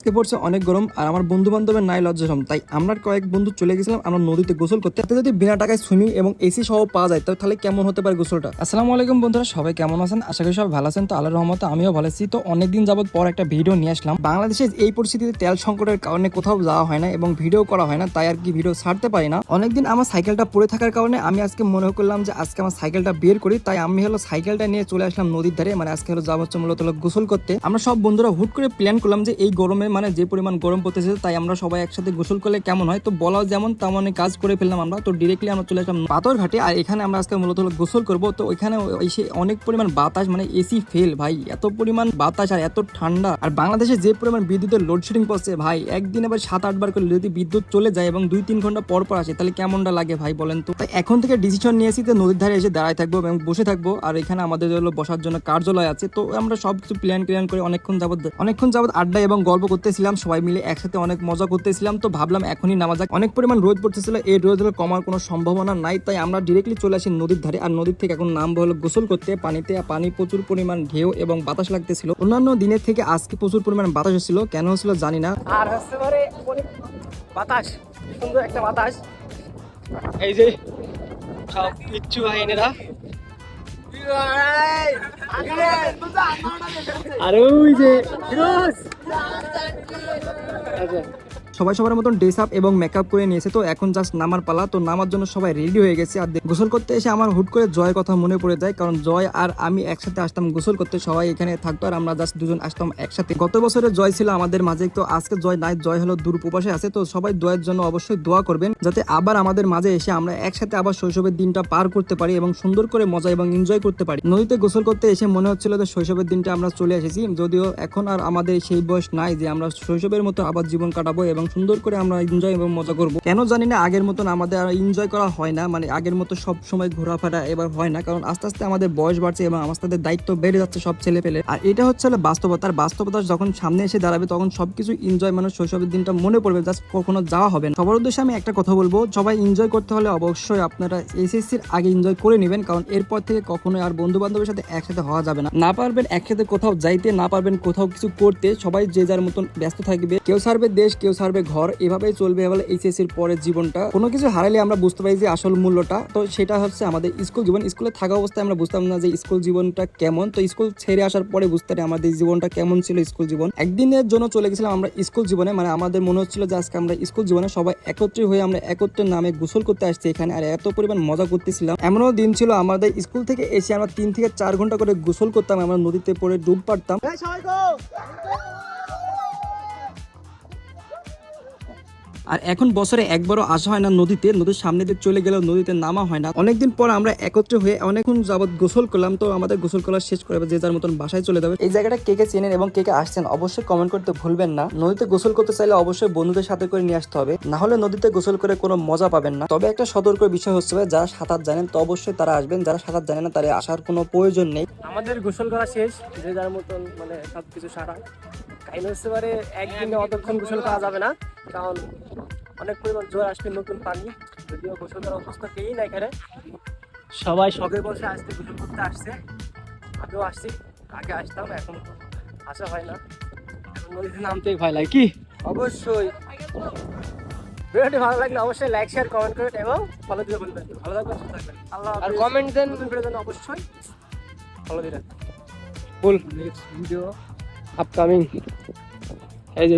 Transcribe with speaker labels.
Speaker 1: আজকে পড়ছে অনেক গরম আর আমার বন্ধু বান্ধবের নাই লজ্জা শরম, তাই আমরা কয়েক বন্ধু চলে গেছিলাম আমরা নদীতে গোসল করতে। তাতে যদি বিনা টাকায় সুইমিং এবং এসি সহ পাওয়া যায় তাহলে কেমন হতে পারে গোসলটা। আসসালামু আলাইকুম বন্ধুরা, সবাই কেমন আছেন? আশা করি সবাই ভালো আছেন। তো আল্লাহর রহমতে আমিও ভালো আছি। তো অনেকদিন যাবত পর একটা ভিডিও নিয়ে আসলাম। বাংলাদেশে এই পরিস্থিতিতে তেল সংকটের কারণে কোথাও যাওয়া হয় না এবং ভিডিও করা হয় না, তাই আর কি ভিডিও ছাড়তে পারি না। অনেকদিন আমার সাইকেলটা পড়ে থাকার কারণে আমি আজকে মনে করলাম যে আজকে আমার সাইকেলটা বের করি, তাই আমি হলো সাইকেলটা নিয়ে চলে আসলাম নদীর ধারে। মানে আজকে হলো যাবো হচ্ছে মূলত গোসল করতে। আমরা সব বন্ধুরা হুট করে প্ল্যান করলাম যে এই গরমে মানে যে পরিমাণ গরম পড়তেছে, তাই আমরা সবাই একসাথে গোসল করলে কেমন হয়। তো বলাও যেমন তেমনই কাজ করে ফেললাম আমরা। তো ডিরেক্টলি আমরা চলে আসলাম পাথর ঘাটে, আর এখানে আমরা আজকে মূলত গোসল করবো। তো ওইখানে এসে অনেক পরিমাণ বাতাস, মানে এসি ফেল ভাই, এত পরিমাণ বাতাস আর এত ঠান্ডা। আর বাংলাদেশে যে পরিমাণ বিদ্যুতের লোডশেডিং পড়ছে ভাই, একদিন আবার 7-8 বার করে যদি বিদ্যুৎ চলে যায় এবং 2-3 ঘন্টা পর পর আসে তাহলে কেমনটা লাগে ভাই বলেন তো। তাই এখন থেকে ডিসিশন নিয়েছি যে নদীর ধারে এসে দাঁড়ায় থাকবো এবং বসে থাকবো। আর এখানে আমাদের হলো বসার জন্য কার্যালয় আছে। তো আমরা সবকিছু প্ল্যান করে অনেকক্ষণ যাবত আড্ডা এবং গল্প করতেছিলাম, সবাই মিলে একসাথে অনেক মজা করতেছিলাম। তো ভাবলাম এখনই নামা যাক। অনেক পরিমাণ রোদ পড়তেছিল, এই রোদ কমার কোনো সম্ভাবনা নাই, তাই আমরা ডিরেক্টলি চলে আসি নদীর ধারে। আর নদীর থেকে এখন নামবো হলো গোসল করতে পানিতে। পানি প্রচুর পরিমাণ ঢেউ এবং বাতাস লাগতেছিল। অন্যান্য দিনের থেকে আজকে প্রচুর পরিমাণ বাতাস হচ্ছিল, কেন হচ্ছিল জানি না।
Speaker 2: আর হচ্ছে মানে বাতাস, সুন্দর একটা বাতাস। এই যে সব ইচ্ছু বাহিনীরা, আর ওই যে
Speaker 1: সবাই সবার মতন ড্রেস আপ এবং মেকআপ করে নিয়েছে। তো এখন জাস্ট নামার পালা। তো নামার জন্য সবাই রেডি হয়ে গেছে। আর গোসল করতে এসে আমার হুট করে জয়ের কথা মনে পড়ে যায়, কারণ জয় আর আমি একসাথে আসতাম গোসল করতে, সবাই এখানে থাকতো আর আমরা জাস্ট দুজন আসতাম একসাথে। গত বছরে জয় ছিল আমাদের মাঝে, তো আজকে জয় নাই, জয় হলো দূর প্রবাসে আছে। তো সবাই জয়ের জন্য অবশ্যই দোয়া করবেন যাতে আবার আমাদের মাঝে এসে আমরা একসাথে আবার শৈশবের দিনটা পার করতে পারি এবং সুন্দর করে মজা এবং এনজয় করতে পারি। নদীতে গোসল করতে এসে মনে হচ্ছিল যে শৈশবের দিনটা আমরা চলে এসেছি, যদিও এখন আর আমাদের সেই বয়স নাই যে আমরা শৈশবের মতো আবার জীবন কাটাবো এবং সুন্দর করে আমরা এনজয় এবং মজা করবো। কেন জানি না আগের মতন আমাদের আর এনজয় করা হয় না, মানে আগের মতো সব সময় ঘোরাফেরা এবার হয় না, কারণ আস্তে আস্তে আমাদের বয়স বাড়ছে এবং আমাদের দায়িত্ব বেড়ে যাচ্ছে সব ছেলে পেলে। আর এটা হচ্ছে বাস্তবতার বাস্তবতা যখন সামনে এসে দাঁড়াবে তখন সবকিছু এনজয়, মানে শৈশবের দিনটা মনে পড়বে, জাস্ট কখনো যাওয়া হবে না। সবার উদ্দেশ্যে আমি একটা কথা বলবো, সবাই এনজয় করতে হলে অবশ্যই আপনারা এসএসসির আগে এনজয় করে নেবেন, কারণ এরপর থেকে কখনো আর বন্ধু বান্ধবের সাথে একসাথে হওয়া যাবে না। না পারবেন একসাথে কোথাও যাইতে, না পারবেন কোথাও কিছু করতে, সবাই যে যার মতন ব্যস্ত থাকবে। কেউ ছাড়বে দেশ, কেউ ছাড়বে ঘর, এভাবেই চলবে বলে এইচএসসির পরের জীবনটা। কোনো কিছু হারালে আমরা বুঝতে পারি যে আসল মূল্যটা, তো সেটা হচ্ছে আমাদের স্কুল জীবন। স্কুলে থাকা অবস্থায় আমরা বুঝতাম না যে স্কুল জীবনটা কেমন, তো স্কুল ছেড়ে আসার পরে বুঝতে পারি আমাদের জীবনটা কেমন ছিল। স্কুল জীবন একদিনের জন্য চলে গেছিলাম আমরা স্কুল জীবনে, মানে আমাদের মনে হচ্ছিল যে আজকে আমরা স্কুল জীবনে সবাই একত্রিত হয়ে আমরা একত্রের নামে গোসল করতে আসছি এখানে, আর এত পরিমাণ মজা করতেছিলাম। এমনও দিন ছিল আমাদের স্কুল থেকে এসে আমরা 3 থেকে 4 ঘন্টা করে গোসল করতাম, আমরা নদীতে পড়ে ডুব পারতাম। আর এখন বছরে একবারও আসা হয় না নদীতে, নদীর সামনে দিয়ে চলে গেলেও নদীতে নামা হয় না। অনেকদিন পর আমরা একত্রে হয়ে অনেকক্ষণ যাবত গোসল করলাম। তো আমাদের গোসল করা শেষ করে যে যার মতন বাসায় চলে যাবে। এই জায়গাটা কে কে চেনেন এবং কে কে আসছেন অবশ্যই কমেন্ট করতে ভুলবেন না। নদীতে গোসল করতে চাইলে অবশ্যই বন্ধুদের সাথে করে নিয়ে আসতে হবে, না হলে নদীতে গোসল করে কোনো মজা পাবেন না। তবে একটা সতর্ক বিষয় হচ্ছে যারা সাঁতার জানেন তো অবশ্যই তারা আসবেন, যারা সাঁতার জানেন না তারা আসার কোনো প্রয়োজন নেই।
Speaker 2: আমাদের গোসল করা শেষ, যে যার মতন মানে সবকিছু সারা কাহিনী হচ্ছে পারে। একদিনে অতক্ষণ গোসল করা যাবে না, কারণ অনেক পরিমাণ জোর আসবে, নতুন পানি। যদিও গোসল করার অবস্থা কেই না এখানে, সবাই শখের বসে আসতে গোসল করতে আসছে। আগেও আসছি, আগে আসতাম, এখন আসা হয় না। এখন নদীতে নামতেই ভয় লাগে। কি অবশ্যই ভিডিওটি ভালো লাগলে অবশ্যই লাইক শেয়ার কমেন্ট করবেন এবং ফলো দিয়ে বলবেন। ভালো থাকবেন, সুস্থ থাকবেন, আল্লাহ হাফেজ। আর কমেন্ট দেন, নতুন ভিডিওর জন্য অবশ্যই ফলো দিবেন। ফুল নেক্সট ভিডিও আপকামিং। এই যে